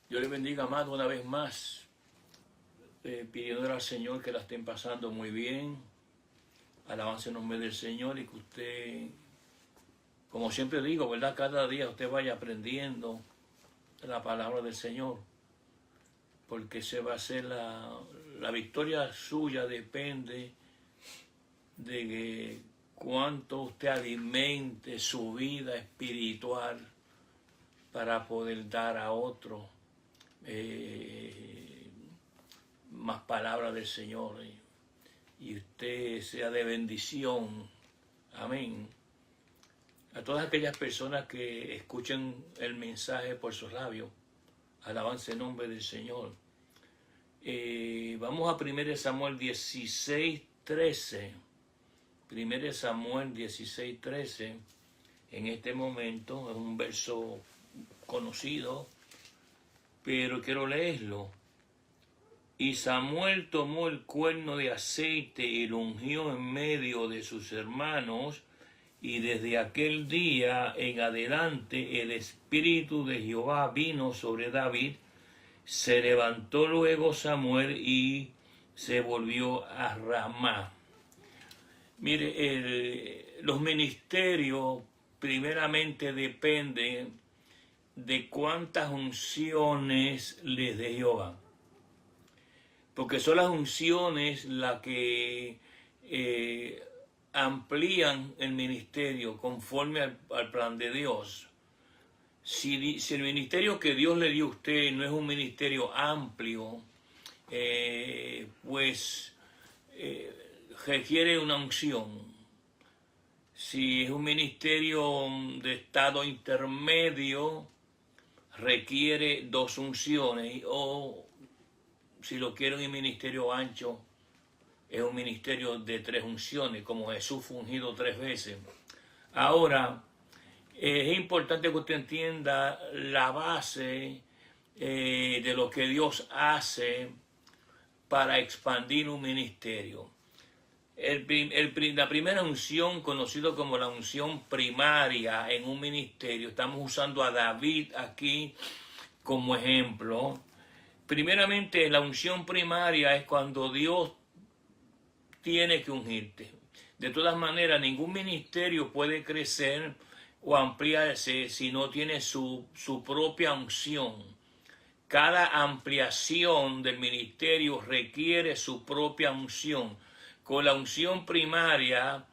Dios les bendiga, amado, una vez más, pidiéndole al Señor que la estén pasando muy bien. Alabanza en nombre del Señor y que usted, como siempre digo, ¿verdad? Cada día usted vaya aprendiendo la palabra del Señor, porque se va a hacer la victoria suya depende de cuánto usted alimente su vida espiritual para poder dar a otro más palabras del Señor y usted sea de bendición. Amén. A todas aquellas personas que escuchen el mensaje por sus labios, alabanza en nombre del Señor. Vamos a 1 Samuel 16:13. 1 Samuel 16:13. En este momento es un verso conocido, pero quiero leerlo. Y Samuel tomó el cuerno de aceite y lo ungió en medio de sus hermanos, y desde aquel día en adelante el Espíritu de Jehová vino sobre David. Se levantó luego Samuel y se volvió a Ramá. Mire, los ministerios primeramente dependen de cuántas unciones les dé Jehová. Porque son las unciones las que amplían el ministerio conforme al plan de Dios. Si el ministerio que Dios le dio a usted no es un ministerio amplio, pues requiere una unción. Si es un ministerio de estado intermedio, requiere dos unciones, o si lo quieren en ministerio ancho, es un ministerio de 3 unciones, como Jesús fue ungido 3 veces. Ahora, es importante que usted entienda la base de lo que Dios hace para expandir un ministerio. La primera unción, conocida como la unción primaria en un ministerio, estamos usando a David aquí como ejemplo. Primeramente, la unción primaria es cuando Dios tiene que ungirte. De todas maneras, ningún ministerio puede crecer o ampliarse si no tiene su propia unción. Cada ampliación del ministerio requiere su propia unción. Con la unción primaria,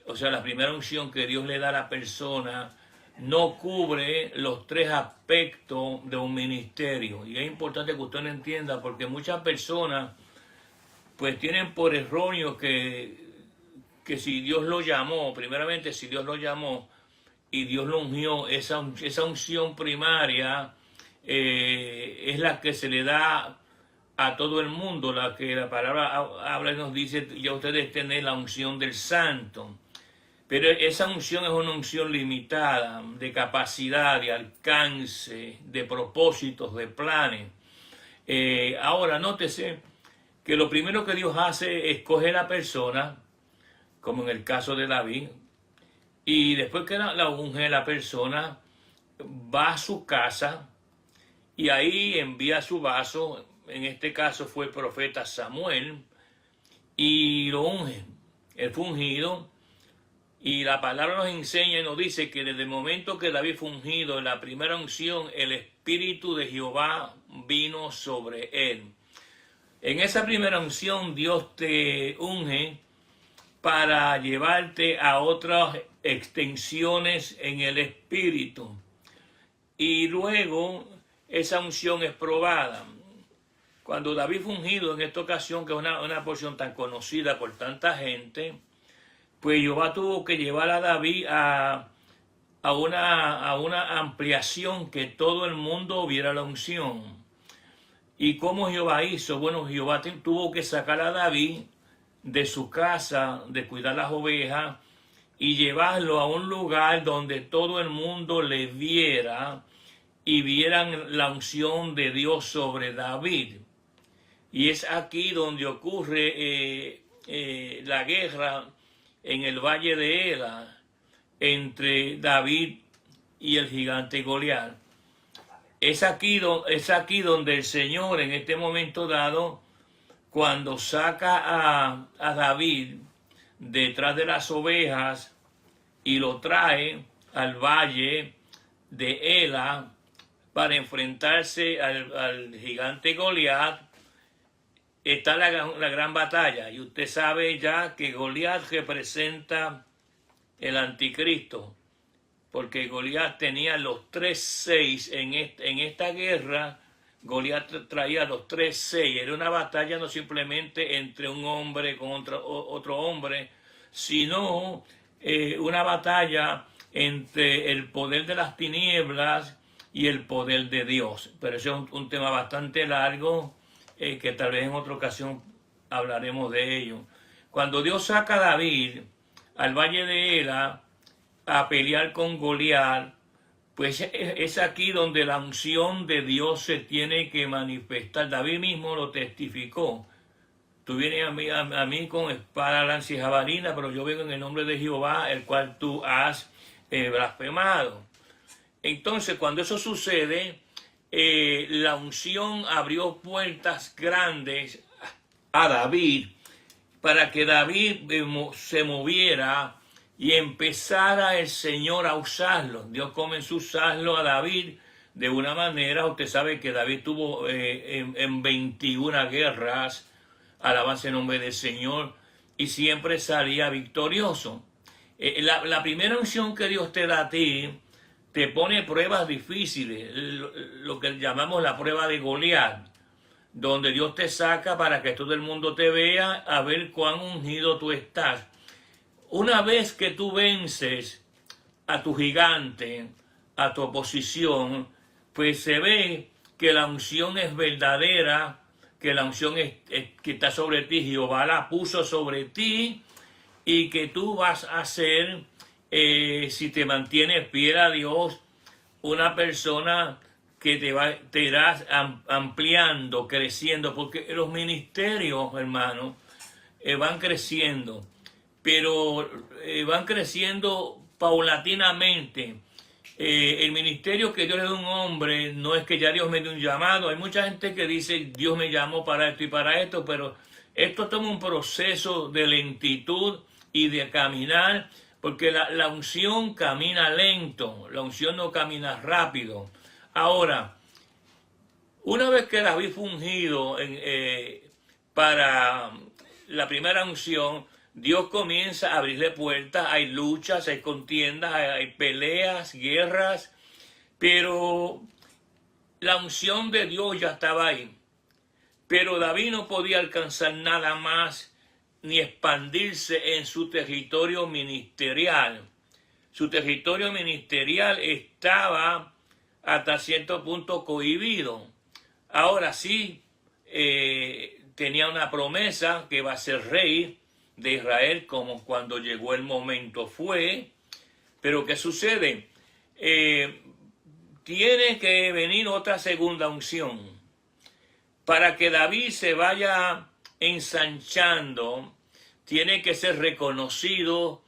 o sea, la primera unción que Dios le da a la persona, no cubre los 3 aspectos de un ministerio. Y es importante que usted lo entienda, porque muchas personas pues tienen por erróneo que si Dios lo llamó, primeramente si Dios lo llamó y Dios lo ungió, esa unción primaria es la que se le da a todo el mundo, la que la palabra habla y nos dice, ya ustedes tienen la unción del santo. Pero esa unción es una unción limitada, de capacidad, de alcance, de propósitos, de planes. Ahora, nótese que lo primero que Dios hace es coger a la persona, como en el caso de David, y después que la unge la persona, va a su casa y ahí envía su vaso, en este caso fue el profeta Samuel, y lo unge. Él fue ungido. Y la palabra nos enseña y nos dice que desde el momento que David fue ungido en la primera unción, el Espíritu de Jehová vino sobre él. En esa primera unción Dios te unge para llevarte a otras extensiones en el Espíritu. Y luego esa unción es probada. Cuando David fue ungido en esta ocasión, que es una porción tan conocida por tanta gente, pues Jehová tuvo que llevar a David a una ampliación, que todo el mundo viera la unción. ¿Y cómo Jehová hizo? Bueno, Jehová tuvo que sacar a David de su casa, de cuidar las ovejas, y llevarlo a un lugar donde todo el mundo le viera y vieran la unción de Dios sobre David. Y es aquí donde ocurre la guerra en el valle de Ela entre David y el gigante Goliat. Es es aquí donde el Señor en este momento dado, cuando saca a David detrás de las ovejas y lo trae al valle de Ela para enfrentarse al gigante Goliat, está la gran batalla. Y usted sabe ya que Goliat representa el anticristo, porque Goliat tenía los 3-6 en esta guerra. Goliat traía los 3-6. Era una batalla no simplemente entre un hombre con otro hombre, sino una batalla entre el poder de las tinieblas y el poder de Dios. Pero eso es un tema bastante largo, que tal vez en otra ocasión hablaremos de ello. Cuando Dios saca a David al valle de Ela a pelear con Goliat, pues es aquí donde la unción de Dios se tiene que manifestar. David mismo lo testificó. Tú vienes a mí con espada, lanza y jabalina, pero yo vengo en el nombre de Jehová, el cual tú has blasfemado. Entonces, cuando eso sucede, la unción abrió puertas grandes a David para que David se moviera y empezara el Señor a usarlo. Dios comenzó a usarlo a David de una manera. Usted sabe que David tuvo en 21 guerras, alabanza el nombre del Señor, y siempre salía victorioso. La primera unción que Dios te da a ti, te pone pruebas difíciles, lo que llamamos la prueba de Goliat, donde Dios te saca para que todo el mundo te vea, a ver cuán ungido tú estás. Una vez que tú vences a tu gigante, a tu oposición, pues se ve que la unción es verdadera, que la unción que está sobre ti, Jehová la puso sobre ti, y que tú vas a ser, si te mantienes fiel a Dios, una persona que te irás ampliando, creciendo, porque los ministerios, hermanos, van creciendo, pero van creciendo paulatinamente. El ministerio que Dios le da a un hombre no es que ya Dios me dio un llamado. Hay mucha gente que dice Dios me llamó para esto y para esto, pero esto toma un proceso de lentitud y de caminar, porque la unción camina lento, la unción no camina rápido. Ahora, una vez que David fue ungido para la primera unción, Dios comienza a abrirle puertas. Hay luchas, hay contiendas, hay peleas, guerras, pero la unción de Dios ya estaba ahí. Pero David no podía alcanzar nada más ni expandirse en su territorio ministerial. Su territorio ministerial estaba hasta cierto punto cohibido. Ahora sí, tenía una promesa que va a ser rey de Israel, como cuando llegó el momento fue. Pero ¿qué sucede? Tiene que venir otra segunda unción para que David se vaya ensanchando. Tiene que ser reconocido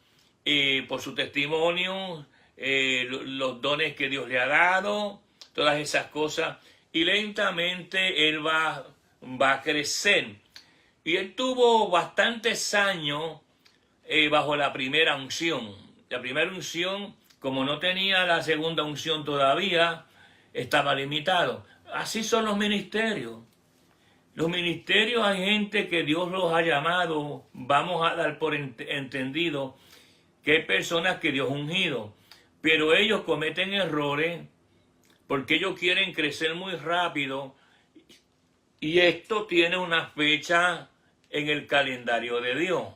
por su testimonio, los dones que Dios le ha dado, todas esas cosas, y lentamente él va a crecer. Y él tuvo bastantes años bajo la primera unción. La primera unción, como no tenía la segunda unción todavía, estaba limitado. Así son los ministerios. Los ministerios, hay gente que Dios los ha llamado, vamos a dar por entendido que hay personas que Dios ha ungido, pero ellos cometen errores porque ellos quieren crecer muy rápido, y esto tiene una fecha en el calendario de Dios.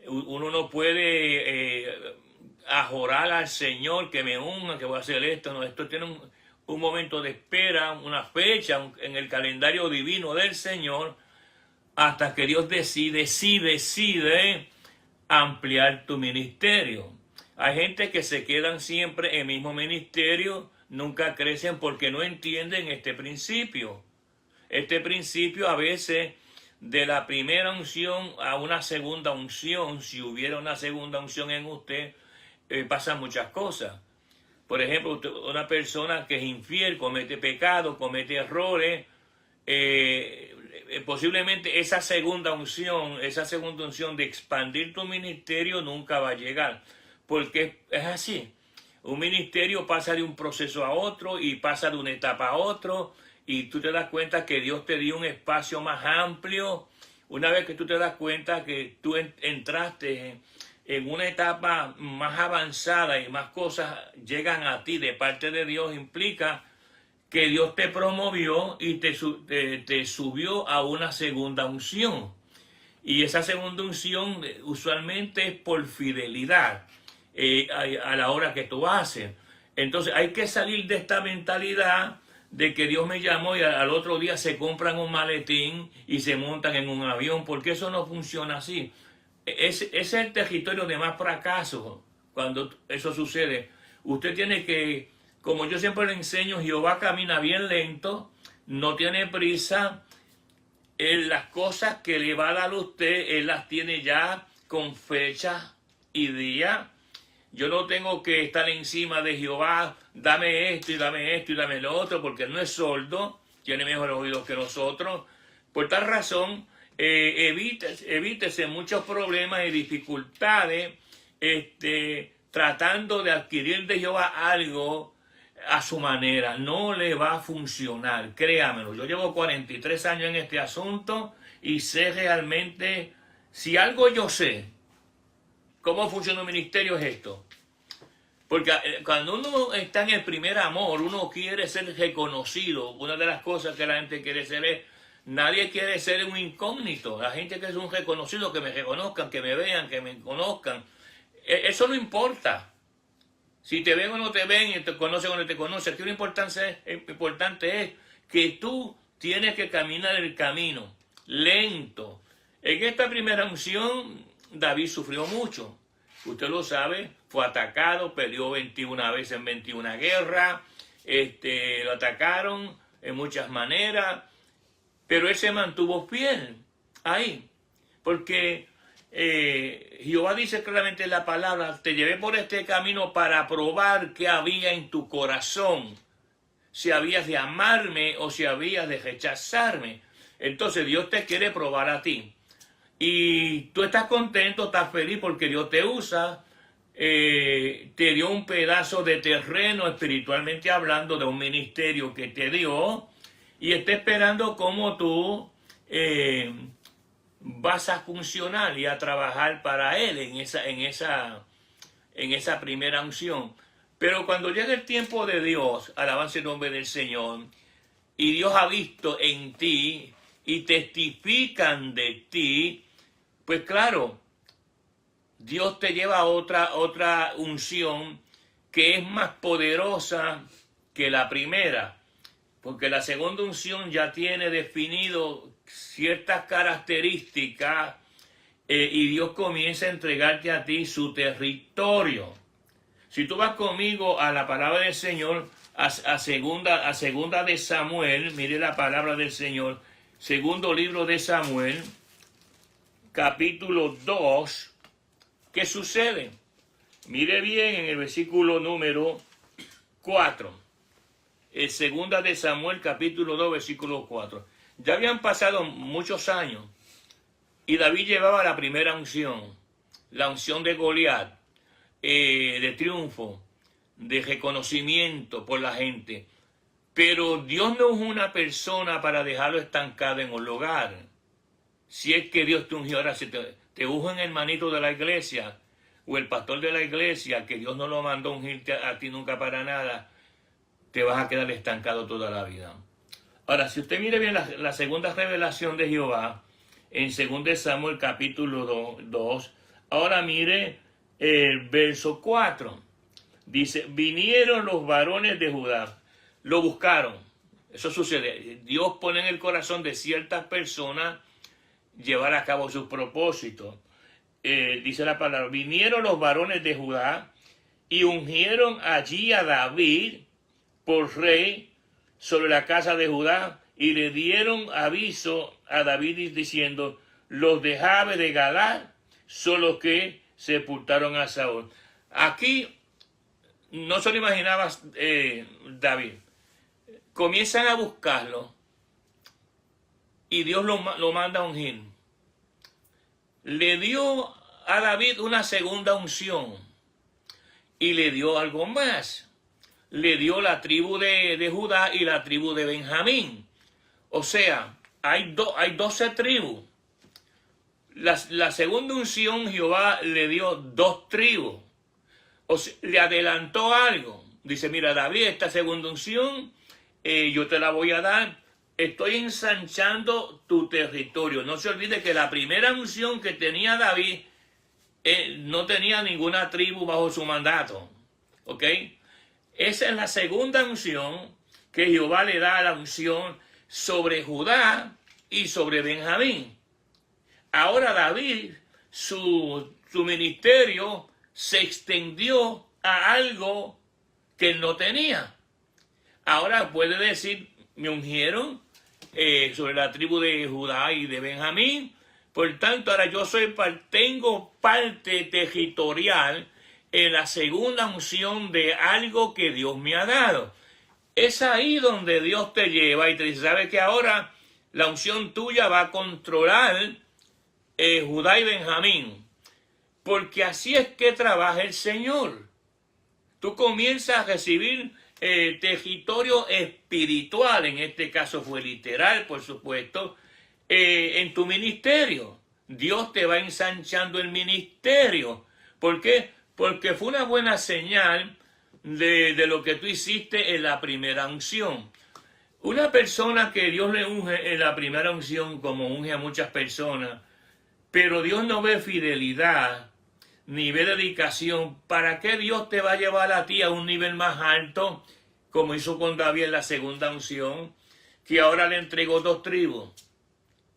Uno no puede ajorar al Señor que me unja, que voy a hacer esto. No, esto tiene un momento de espera, una fecha en el calendario divino del Señor, hasta que Dios decide ampliar tu ministerio. Hay gente que se quedan siempre en el mismo ministerio, nunca crecen porque no entienden este principio. Este principio a veces de la primera unción a una segunda unción, si hubiera una segunda unción en usted, pasan muchas cosas. Por ejemplo, una persona que es infiel, comete pecado, comete errores, posiblemente esa segunda unción de expandir tu ministerio nunca va a llegar, porque es así. Un ministerio pasa de un proceso a otro y pasa de una etapa a otro, y tú te das cuenta que Dios te dio un espacio más amplio. Una vez que tú te das cuenta que tú entraste en una etapa más avanzada y más cosas llegan a ti de parte de Dios, implica que Dios te promovió y te subió a una segunda unción. Y esa segunda unción usualmente es por fidelidad a la hora que tú haces. Entonces hay que salir de esta mentalidad de que Dios me llamó y al otro día se compran un maletín y se montan en un avión, porque eso no funciona así. Ese es el territorio de más fracaso cuando eso sucede. Usted tiene que, como yo siempre le enseño, Jehová camina bien lento, no tiene prisa. Las cosas que le va a dar a usted, Él las tiene ya con fecha y día. Yo no tengo que estar encima de Jehová, dame esto y dame esto y dame lo otro, porque Él no es sordo, tiene mejores oídos que nosotros. Por tal razón, evítese muchos problemas y dificultades tratando de adquirir de Jehová algo a su manera. No le va a funcionar, créamelo. Yo llevo 43 años en este asunto y sé realmente, si algo yo sé, cómo funciona un ministerio es esto. Porque cuando uno está en el primer amor, uno quiere ser reconocido. Una de las cosas que la gente quiere ser es, nadie quiere ser un incógnito. La gente quiere ser un reconocido, que me reconozcan, que me vean, que me conozcan. Eso no importa. Si te ven o no te ven, y te conocen o no te conocen. Aquí lo importante es que tú tienes que caminar el camino lento. En esta primera unción, David sufrió mucho. Usted lo sabe, fue atacado, peleó 21 veces en 21 guerras, lo atacaron en muchas maneras, pero él se mantuvo fiel ahí, porque Jehová dice claramente en la palabra, te llevé por este camino para probar qué había en tu corazón, si habías de amarme o si habías de rechazarme. Entonces Dios te quiere probar a ti. Y tú estás contento, estás feliz porque Dios te usa, te dio un pedazo de terreno espiritualmente hablando, de un ministerio que te dio, y está esperando cómo tú vas a funcionar y a trabajar para Él en esa primera unción. Pero cuando llega el tiempo de Dios, alabanza el nombre del Señor, y Dios ha visto en ti y testifican de ti, pues claro, Dios te lleva a otra unción que es más poderosa que la primera, porque la segunda unción ya tiene definido ciertas características y Dios comienza a entregarte a ti su territorio. Si tú vas conmigo a la palabra del Señor, a segunda de Samuel, mire la palabra del Señor, segundo libro de Samuel, capítulo 2, ¿qué sucede? Mire bien en el versículo número 4. Segunda de Samuel, capítulo 2, versículo 4. Ya habían pasado muchos años y David llevaba la primera unción, la unción de Goliat, de triunfo, de reconocimiento por la gente. Pero Dios no es una persona para dejarlo estancado en un lugar. Si es que Dios te ungió, ahora si te ungen el hermanito de la iglesia o el pastor de la iglesia, que Dios no lo mandó a ungirte a ti nunca para nada, te vas a quedar estancado toda la vida. Ahora, si usted mire bien la segunda revelación de Jehová, en 2 Samuel capítulo 2, ahora mire el verso 4. Dice, vinieron los varones de Judá, lo buscaron. Eso sucede. Dios pone en el corazón de ciertas personas llevar a cabo sus propósitos. Dice la palabra, vinieron los varones de Judá y ungieron allí a David por rey sobre la casa de Judá y le dieron aviso a David diciendo, los de Jabe de Galaad son los que sepultaron a Saúl. Aquí no se lo imaginaba David. Comienzan a buscarlo y Dios lo manda a ungir. Le dio a David una segunda unción y le dio algo más. Le dio la tribu de Judá y la tribu de Benjamín. O sea, hay 12 tribus. La segunda unción Jehová le dio 2 tribus. O sea, le adelantó algo. Dice, mira David, esta segunda unción yo te la voy a dar. Estoy ensanchando tu territorio. No se olvide que la primera unción que tenía David no tenía ninguna tribu bajo su mandato. ¿Ok? Esa es la segunda unción que Jehová le da a la unción sobre Judá y sobre Benjamín. Ahora David, su ministerio se extendió a algo que él no tenía. Ahora puede decir, me ungieron sobre la tribu de Judá y de Benjamín. Por tanto, ahora yo tengo parte territorial en la segunda unción de algo que Dios me ha dado. Es ahí donde Dios te lleva y te dice, ¿sabes que ahora la unción tuya va a controlar Judá y Benjamín? Porque así es que trabaja el Señor. Tú comienzas a recibir territorio espiritual, en este caso fue literal, por supuesto, en tu ministerio. Dios te va ensanchando el ministerio. ¿Por qué? Porque fue una buena señal de lo que tú hiciste en la primera unción. Una persona que Dios le unge en la primera unción, como unge a muchas personas, pero Dios no ve fidelidad, ni ve dedicación, ¿para qué Dios te va a llevar a ti a un nivel más alto, como hizo con David en la segunda unción, que ahora le entregó 2 tribus?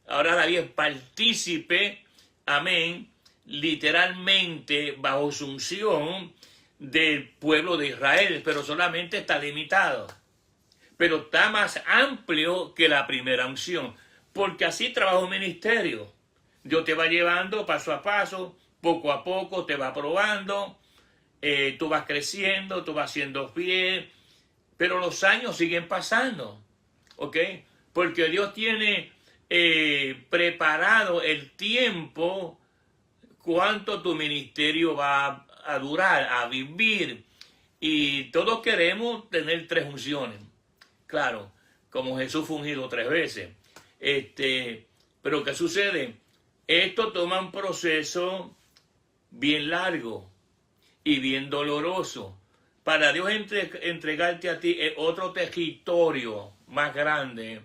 Ahora David es partícipe, amén, literalmente bajo su unción del pueblo de Israel, pero solamente está limitado. Pero está más amplio que la primera unción, porque así trabaja un ministerio. Dios te va llevando paso a paso, poco a poco te va probando, tú vas creciendo, tú vas siendo fiel, pero los años siguen pasando, ¿ok? Porque Dios tiene preparado el tiempo, cuánto tu ministerio va a durar, a vivir, y todos queremos tener 3 unciones, claro, como Jesús fue ungido 3 veces, pero ¿qué sucede? Esto toma un proceso bien largo y bien doloroso. Para Dios entregarte a ti otro territorio más grande,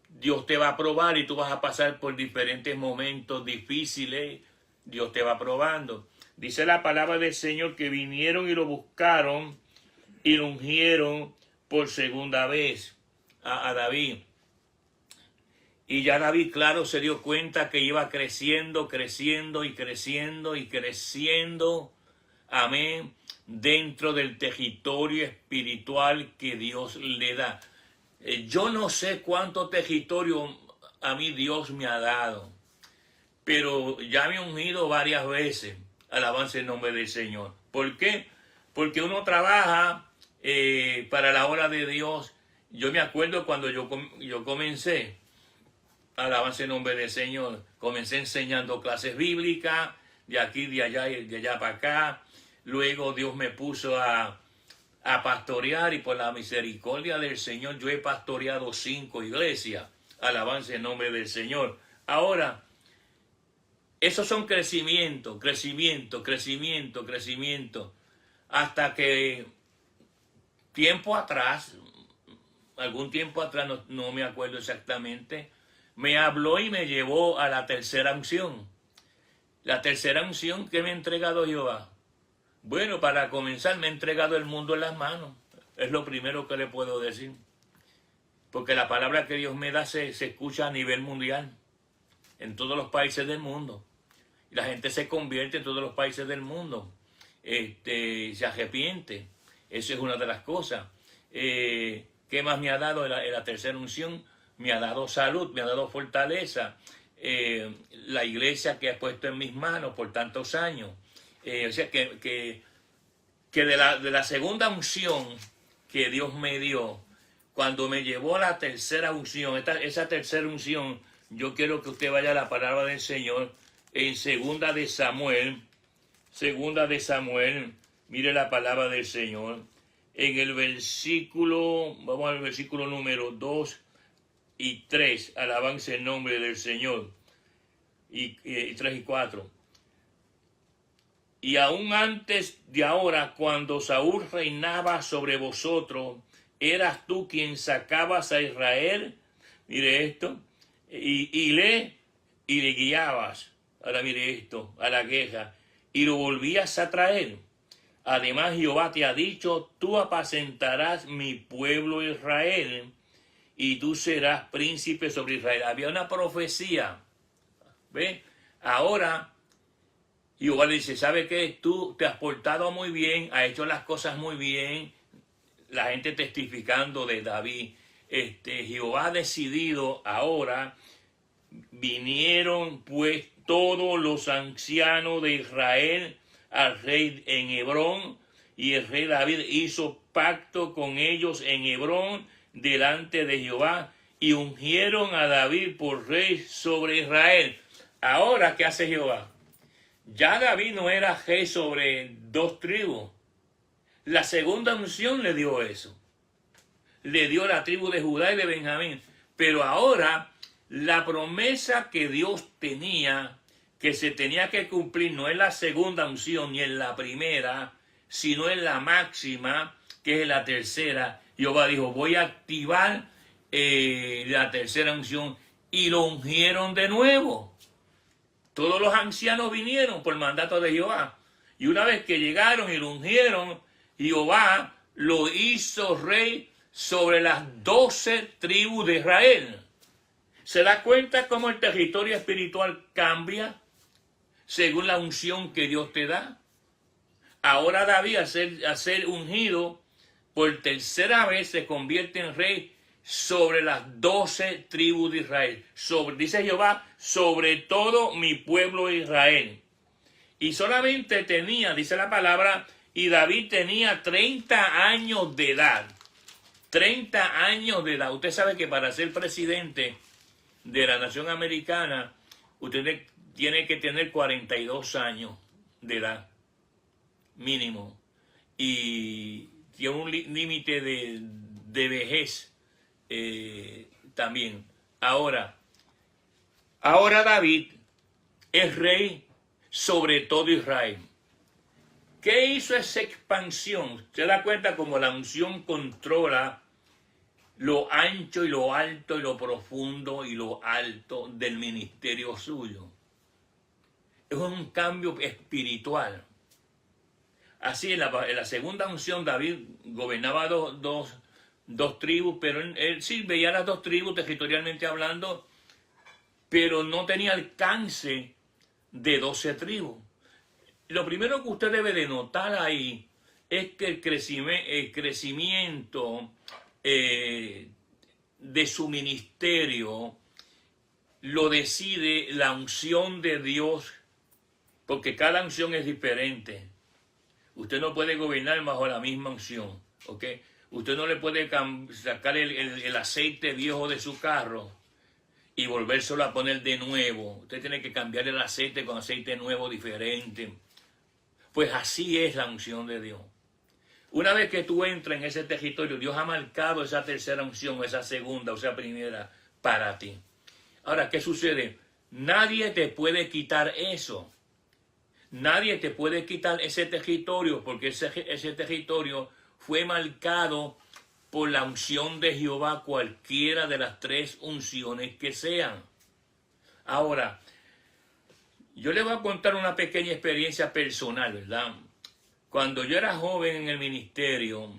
Dios te va a probar y tú vas a pasar por diferentes momentos difíciles. Dios te va probando. Dice la palabra del Señor que vinieron y lo buscaron y lo ungieron por segunda vez a David. Y ya David, claro, se dio cuenta que iba creciendo, creciendo y creciendo y creciendo, amén, dentro del territorio espiritual que Dios le da. Yo no sé cuánto territorio a mí Dios me ha dado, pero ya me he ungido varias veces, alabanza el nombre del Señor. ¿Por qué? Porque uno trabaja para la obra de Dios. Yo me acuerdo cuando yo comencé, alabanza el nombre del Señor, comencé enseñando clases bíblicas, de aquí, de allá y de allá para acá. Luego Dios me puso a pastorear y por la misericordia del Señor yo he pastoreado 5 iglesias. Alabanza el nombre del Señor. Ahora, esos son crecimiento, crecimiento, crecimiento, crecimiento. Hasta que tiempo atrás, algún tiempo atrás, no me acuerdo exactamente, me habló y me llevó a la tercera unción. La tercera unción que me ha entregado Jehová. Bueno, para comenzar me ha entregado el mundo en las manos. Es lo primero que le puedo decir. Porque la palabra que Dios me da se escucha a nivel mundial. En todos los países del mundo. Y la gente se convierte en todos los países del mundo. Se arrepiente. Esa es una de las cosas. ¿Qué más me ha dado en la tercera unción? Me ha dado salud, me ha dado fortaleza. La iglesia que ha puesto en mis manos por tantos años. O sea que que de la segunda unción que Dios me dio, cuando me llevó a la tercera unción, esa tercera unción, yo quiero que usted vaya a la palabra del Señor en segunda de Samuel, mire la palabra del Señor, en el versículo, vamos al versículo número 2 y 3, alabanza el nombre del Señor, y 3 y 4. Y aún antes de ahora, cuando Saúl reinaba sobre vosotros, eras tú quien sacabas a Israel, mire esto, y le guiabas, ahora mire esto, a la guerra, y lo volvías a traer. Además Jehová te ha dicho, tú apacentarás mi pueblo Israel, y tú serás príncipe sobre Israel. Había una profecía, ¿ve? Ahora Jehová le dice, ¿sabe qué? Tú te has portado muy bien, has hecho las cosas muy bien. La gente testificando de David. Jehová ha decidido ahora, vinieron pues todos los ancianos de Israel al rey en Hebrón, y el rey David hizo pacto con ellos en Hebrón delante de Jehová, y ungieron a David por rey sobre Israel. Ahora, ¿qué hace Jehová? Ya David no era rey sobre 2 tribus. La segunda unción le dio eso. Le dio la tribu de Judá y de Benjamín. Pero ahora la promesa que Dios tenía, que se tenía que cumplir, no es la segunda unción ni en la primera, sino en la máxima, que es la tercera. Jehová dijo, voy a activar la tercera unción, y lo ungieron de nuevo. Todos los ancianos vinieron por mandato de Jehová. Y una vez que llegaron y lo ungieron, Jehová lo hizo rey sobre las 12 tribus de Israel. ¿Se da cuenta cómo el territorio espiritual cambia según la unción que Dios te da? Ahora David, a ser ungido por tercera vez, se convierte en rey sobre las 12 tribus de Israel. Dice Jehová, sobre todo mi pueblo Israel. Y solamente tenía, dice la palabra, y David tenía 30 años de edad. 30 años de edad. Usted sabe que para ser presidente de la nación americana, usted tiene que tener 42 años de edad, mínimo. Y tiene un límite de vejez también. Ahora David es rey sobre todo Israel. ¿Qué hizo esa expansión? Se da cuenta como la unción controla lo ancho y lo alto y lo profundo y lo alto del ministerio suyo. Es un cambio espiritual. Así en la segunda unción David gobernaba dos tribus, pero él sí veía las 2 tribus territorialmente hablando, pero no tenía alcance de 12 tribus. Lo primero que usted debe de notar ahí es que el crecimiento de su ministerio lo decide la unción de Dios, porque cada unción es diferente. Usted no puede gobernar bajo la misma unción, ¿ok? Usted no le puede sacar el aceite viejo de su carro y volvérselo a poner de nuevo. Usted tiene que cambiar el aceite con aceite nuevo diferente. Pues así es la unción de Dios. Una vez que tú entras en ese territorio, Dios ha marcado esa tercera unción, esa segunda o esa primera para ti. Ahora, ¿qué sucede? Nadie te puede quitar eso. Nadie te puede quitar ese territorio, porque ese territorio fue marcado por la unción de Jehová, cualquiera de las 3 unciones que sean. Ahora, yo les voy a contar una pequeña experiencia personal, ¿verdad? Cuando yo era joven en el ministerio,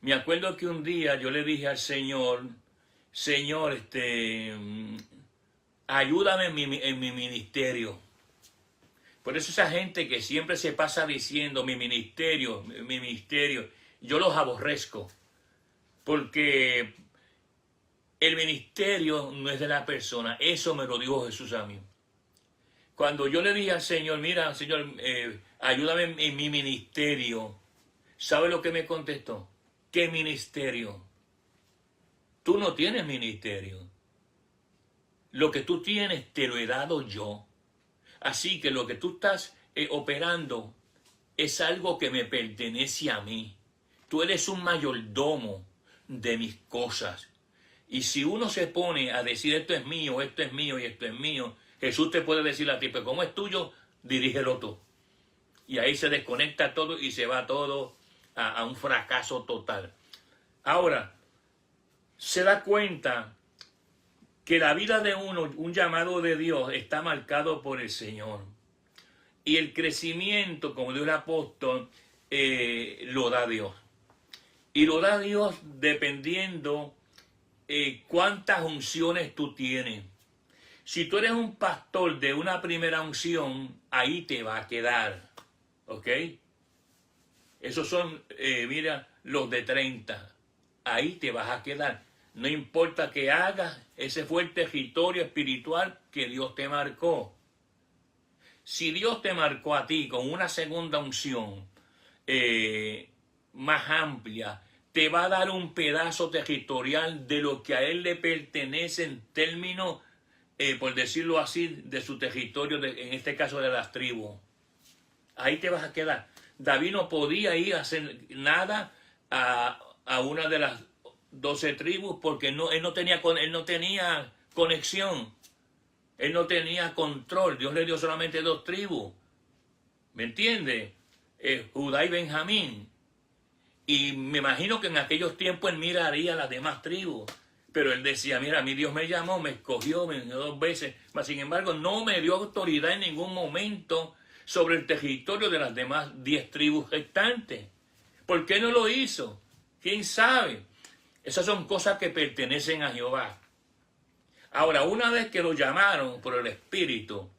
me acuerdo que un día yo le dije al Señor, ayúdame en mi ministerio. Por eso esa gente que siempre se pasa diciendo mi ministerio, yo los aborrezco. Porque el ministerio no es de la persona. Eso me lo dijo Jesús a mí. Cuando yo le dije al Señor, mira, Señor, ayúdame en mi ministerio, ¿Sabe lo que me contestó? ¿Qué ministerio? Tú no tienes ministerio. Lo que tú tienes te lo he dado yo. Así que lo que tú estás operando es algo que me pertenece a mí. Tú eres un mayordomo de mis cosas. Y si uno se pone a decir esto es mío y esto es mío, Jesús te puede decir a ti, pero como es tuyo, dirígelo tú. Y ahí se desconecta todo y se va todo a un fracaso total. Ahora, se da cuenta que la vida de uno, un llamado de Dios, está marcado por el Señor. Y el crecimiento, como dijo el apóstol, lo da Dios. Y lo da Dios dependiendo cuántas unciones tú tienes. Si tú eres un pastor de una primera unción, ahí te va a quedar. ¿Ok? Esos son, mira, los de 30. Ahí te vas a quedar. No importa que hagas, ese fue el territorio espiritual que Dios te marcó. Si Dios te marcó a ti con una segunda unción más amplia, te va a dar un pedazo territorial de lo que a Él le pertenece en términos, por decirlo así, de su territorio, en este caso de las tribus. Ahí te vas a quedar. David no podía ir a hacer nada a una de las 12 tribus porque él no tenía conexión. Él no tenía control. Dios le dio solamente 2 tribus. ¿Me entiende? Judá y Benjamín. Y me imagino que en aquellos tiempos él miraría a las demás tribus. Pero él decía, mira, a mí Dios me llamó, me escogió 2 veces. Mas sin embargo, no me dio autoridad en ningún momento sobre el territorio de las demás 10 tribus restantes. ¿Por qué no lo hizo? ¿Quién sabe? Esas son cosas que pertenecen a Jehová. Ahora, una vez que lo llamaron por el Espíritu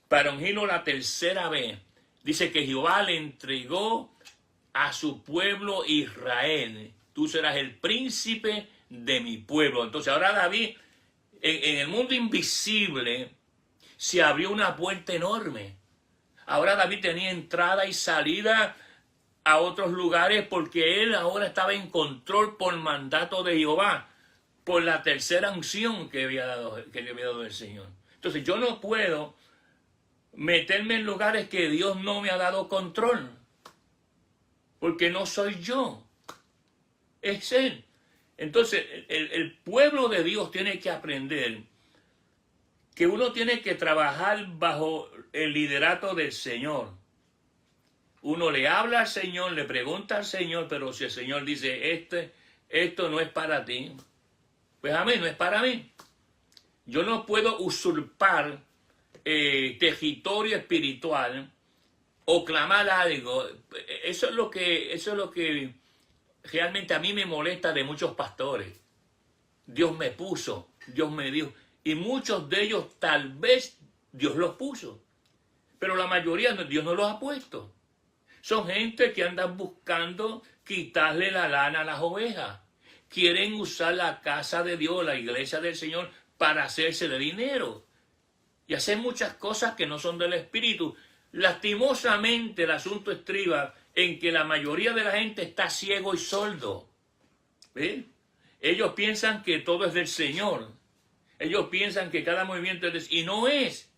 para ungirlo la 3ª vez, dice que Jehová le entregó a su pueblo Israel. Tú serás el príncipe de mi pueblo. Entonces ahora David, en el mundo invisible, se abrió una puerta enorme. Ahora David tenía entrada y salida a otros lugares porque él ahora estaba en control por mandato de Jehová, por la 3ª unción que le había dado el Señor. Entonces yo no puedo meterme en lugares que Dios no me ha dado control, porque no soy yo, es Él. Entonces el pueblo de Dios tiene que aprender que uno tiene que trabajar bajo el liderato del Señor. Uno le habla al Señor, le pregunta al Señor, pero si el Señor dice, esto no es para ti, pues a mí no es para mí. Yo no puedo usurpar territorio espiritual o clamar algo. Eso es lo que realmente a mí me molesta de muchos pastores. Dios me puso, Dios me dio. Y muchos de ellos tal vez Dios los puso. Pero la mayoría Dios no los ha puesto. Son gente que andan buscando quitarle la lana a las ovejas. Quieren usar la casa de Dios, la iglesia del Señor, para hacerse de dinero. Y hacer muchas cosas que no son del Espíritu. Lastimosamente el asunto estriba en que la mayoría de la gente está ciego y sordo. ¿Ven? Ellos piensan que todo es del Señor. Ellos piensan que cada movimiento es y no es.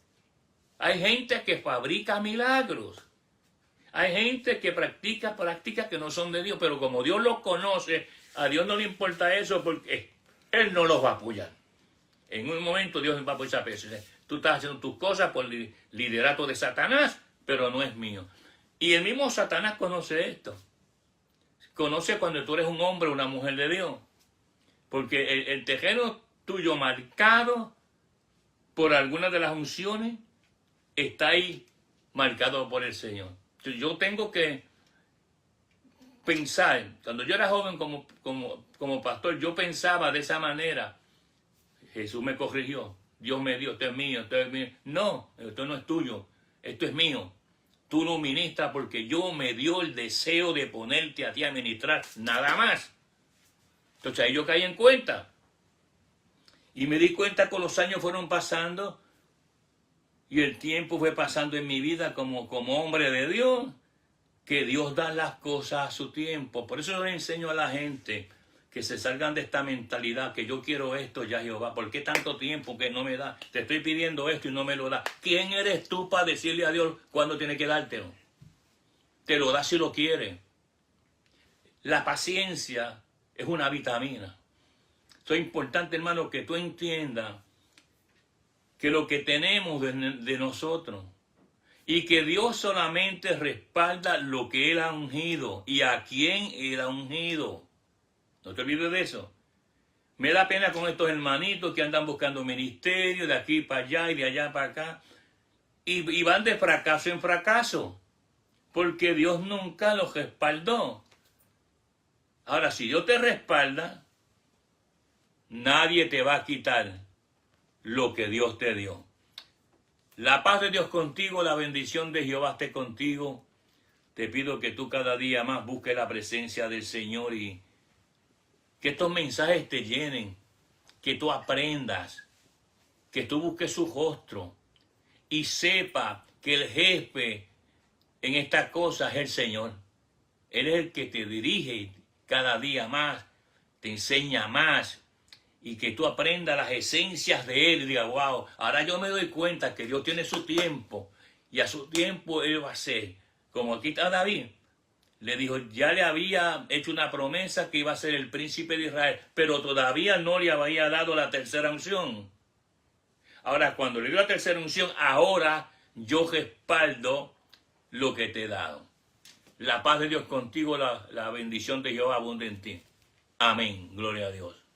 Hay gente que fabrica milagros. Hay gente que practica prácticas que no son de Dios, pero como Dios los conoce, a Dios no le importa eso porque Él no los va a apoyar. En un momento Dios va a apoyar. Tú estás haciendo tus cosas por el liderato de Satanás, pero no es mío. Y el mismo Satanás conoce esto. Conoce cuando tú eres un hombre o una mujer de Dios. Porque el terreno tuyo marcado por alguna de las unciones está ahí marcado por el Señor. Entonces yo tengo que pensar, cuando yo era joven como pastor, yo pensaba de esa manera. Jesús me corrigió, Dios me dio, esto es mío, esto es mío. No, esto no es tuyo, esto es mío. Tú no ministras porque yo me dio el deseo de ponerte a ti a ministrar, nada más. Entonces ahí yo caí en cuenta. Y me di cuenta que los años fueron pasando y el tiempo fue pasando en mi vida como hombre de Dios. que Dios da las cosas a su tiempo. Por eso yo le enseño a la gente que se salgan de esta mentalidad, que yo quiero esto ya, Jehová. ¿Por qué tanto tiempo que no me da? Te estoy pidiendo esto y no me lo da. ¿Quién eres tú para decirle a Dios cuándo tiene que dártelo? Te lo da si lo quiere. La paciencia es una vitamina. Eso es importante, hermano, que tú entiendas que lo que tenemos de nosotros y que Dios solamente respalda lo que Él ha ungido y a quién Él ha ungido. No te olvides de eso. Me da pena con estos hermanitos que andan buscando ministerio de aquí para allá y de allá para acá y van de fracaso en fracaso porque Dios nunca los respaldó. Ahora, si Dios te respalda, nadie te va a quitar lo que Dios te dio. La paz de Dios contigo, la bendición de Jehová esté contigo. Te pido que tú cada día más busques la presencia del Señor y que estos mensajes te llenen, que tú aprendas, que tú busques su rostro y sepa que el jefe en estas cosas es el Señor. Él es el que te dirige cada día más, te enseña más y que tú aprendas las esencias de Él y digas, wow, ahora yo me doy cuenta que Dios tiene su tiempo y a su tiempo Él va a ser. Como aquí está David, le dijo, ya le había hecho una promesa que iba a ser el príncipe de Israel, pero todavía no le había dado la tercera unción. Ahora, cuando le dio la tercera unción, ahora yo respaldo lo que te he dado. La paz de Dios contigo, la bendición de Jehová abunde en ti. Amén. Gloria a Dios.